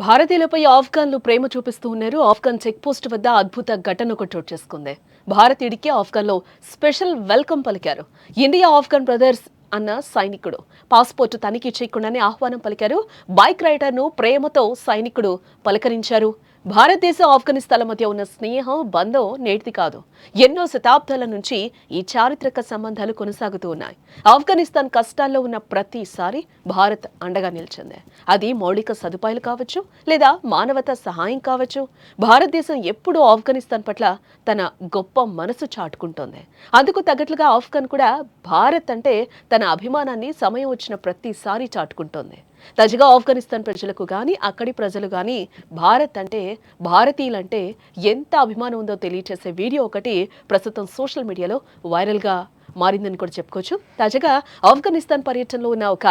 భారతీయులపై ఆఫ్ఘన్లు ప్రేమ చూపిస్తూ ఉన్నారు. Afghan check post వద్ద అద్భుత ఘటన ఒకటి చోటు చేసుకుంది. భారతీయుడికి ఆఫ్ఘన్లో స్పెషల్ వెల్కమ్ పలికారు. ఇండియా ఆఫ్ఘన్ బ్రదర్స్ అన్న సైనికుడు పాస్పోర్ట్ తనిఖీ చేయకుండానే ఆహ్వానం పలికారు. బైక్ రైడర్ను ప్రేమతో సైనికుడు పలకరించారు. భారతదేశ ఆఫ్ఘనిస్తాన్ల మధ్య ఉన్న స్నేహం బంధం నేటిది కాదు. ఎన్నో శతాబ్దాల నుంచి ఈ చారిత్రక సంబంధాలు కొనసాగుతూ ఉన్నాయి. ఆఫ్ఘనిస్తాన్ కష్టాల్లో ఉన్న ప్రతిసారి భారత్ అండగా నిలిచింది. అది మౌలిక సదుపాయాలు కావచ్చు, లేదా మానవతా సహాయం కావచ్చు. భారతదేశం ఎప్పుడూ ఆఫ్ఘనిస్తాన్ పట్ల తన గొప్ప మనసు చాటుకుంటోంది. అందుకు తగ్గట్లుగా ఆఫ్ఘన్ కూడా భారత్ అంటే తన అభిమానాన్ని సమయం వచ్చిన ప్రతిసారి చాటుకుంటోంది. తాజాగా ఆఫ్ఘనిస్తాన్ ప్రజలకు గాని, అక్కడి ప్రజలు గాని భారత్ అంటే, భారతీయులంటే ఎంత అభిమానం ఉందో తెలియచేసే వీడియో ఒకటి ప్రస్తుతం సోషల్ మీడియాలో వైరల్గా మారిందని కూడా చెప్పుకోవచ్చు. తాజాగా ఆఫ్ఘనిస్తాన్ పర్యటనలో ఉన్న ఒక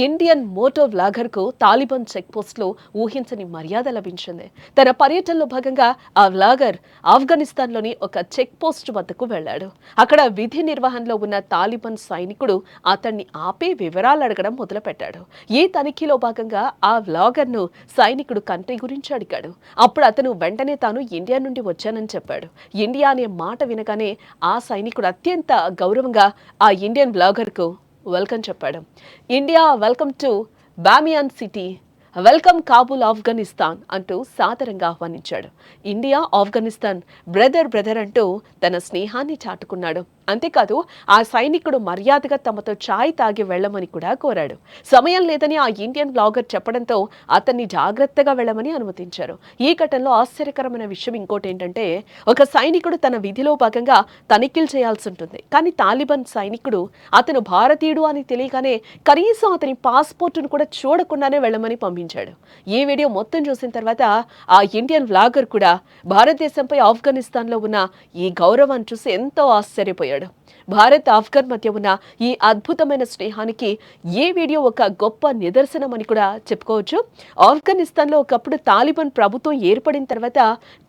ఇండియన్ మోటో వ్లాగర్ కు తాలిబాన్ చెక్ పోస్ట్ లో ఊహించని మర్యాద లభించింది. తన పర్యటనలో భాగంగా ఆ వ్లాగర్ ఆఫ్ఘనిస్తాన్ లోని ఒక చెక్ పోస్ట్ వద్దకు వెళ్లాడు. అక్కడ విధి నిర్వహణలో ఉన్న తాలిబాన్ సైనికుడు అతన్ని ఆపి వివరాలు అడగడం మొదలుపెట్టాడు. ఈ తనిఖీలో భాగంగా ఆ వ్లాగర్ ను సైనికుడు కంట్రీ గురించి అడిగాడు. అప్పుడు అతను వెంటనే తాను ఇండియా నుండి వచ్చానని చెప్పాడు. ఇండియా అనే మాట వినగానే ఆ సైనికుడు అత్యంత గౌరవంగా ఆ ఇండియన్ బ్లాగర్ కు వెల్కమ్ చెప్పాడు. India welcome to Bamiyan city, welcome Kabul Afghanistan అంటూ సాదరంగా ఆహ్వానించాడు. ఇండియా ఆఫ్ఘనిస్తాన్ బ్రదర్ అంటూ తన స్నేహాన్ని చాటుకున్నాడు. అంతేకాదు ఆ సైనికుడు మర్యాదగా తమతో ఛాయ్ తాగి వెళ్లమని కూడా కోరాడు. సమయం లేదని ఆ ఇండియన్ బ్లాగర్ చెప్పడంతో అతన్ని జాగ్రత్తగా వెళ్లమని అనుమతించారు. ఈ ఘటనలో ఆశ్చర్యకరమైన విషయం ఇంకోటి ఏంటంటే, ఒక సైనికుడు తన విధిలో భాగంగా తనిఖీలు చేయాల్సి ఉంటుంది. కానీ తాలిబాన్ సైనికుడు అతను భారతీయుడు అని తెలియగానే కనీసం అతని పాస్పోర్టును కూడా చూడకుండానే వెళ్లమని పంపించాడు. ఈ వీడియో మొత్తం చూసిన తర్వాత ఆ ఇండియన్ బ్లాగర్ కూడా భారతదేశంపై ఆఫ్ఘనిస్తాన్లో ఉన్న ఈ గౌరవాన్ని చూసి ఎంతో ఆశ్చర్యపోయాడు. భారత్ ఆఫ్ఘన్ మధ్య ఉన్న ఈ అద్భుతమైన స్నేహానికి ఈ వీడియో ఒక గొప్ప నిదర్శనం అని కూడా చెప్పుకోవచ్చు. ఆఫ్ఘనిస్తాన్లో ఒకప్పుడు తాలిబాన్ ప్రభుత్వం ఏర్పడిన తర్వాత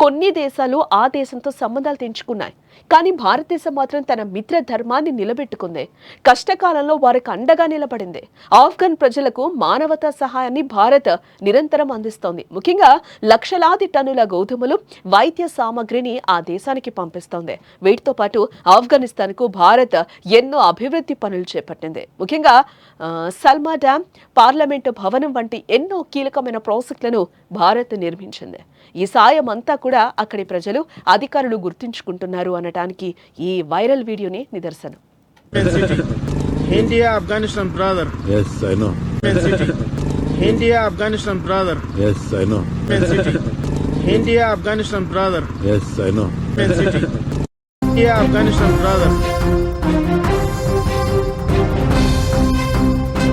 కొన్ని దేశాలు ఆ దేశంతో సంబంధాలు తెంచుకున్నాయి. కానీ భారతదేశం మాత్రం తన మిత్ర ధర్మాన్ని నిలబెట్టుకుంది. కష్టకాలంలో వారికి అండగా నిలబడింది. ఆఫ్ఘన్ ప్రజలకు మానవతా సహాయాన్ని భారత్ నిరంతరం అందిస్తోంది. ముఖ్యంగా లక్షలాది టన్నుల గోధుమలు, వైద్య సామగ్రిని ఆ దేశానికి పంపిస్తోంది. వీటితో పాటు ఆఫ్ఘనిస్తాన్ కు భారత్ ఎన్నో అభివృద్ధి పనులు చేపట్టింది. ముఖ్యంగా సల్మా డ్యాం, పార్లమెంటు భవనం వంటి ఎన్నో కీలకమైన ప్రాజెక్టులను భారత్ నిర్మించింది. ఈ సాయం అంతా కూడా అక్కడి ప్రజలు, అధికారులు గుర్తుంచుకుంటున్నారు అనడానికి ఈ వైరల్ వీడియోనే నిదర్శనం. India Afghanistan brother. Yes, I know. India Afghanistan brother. Yes, I know. India Afghanistan brother. Yes, I know. India Afghanistan brother.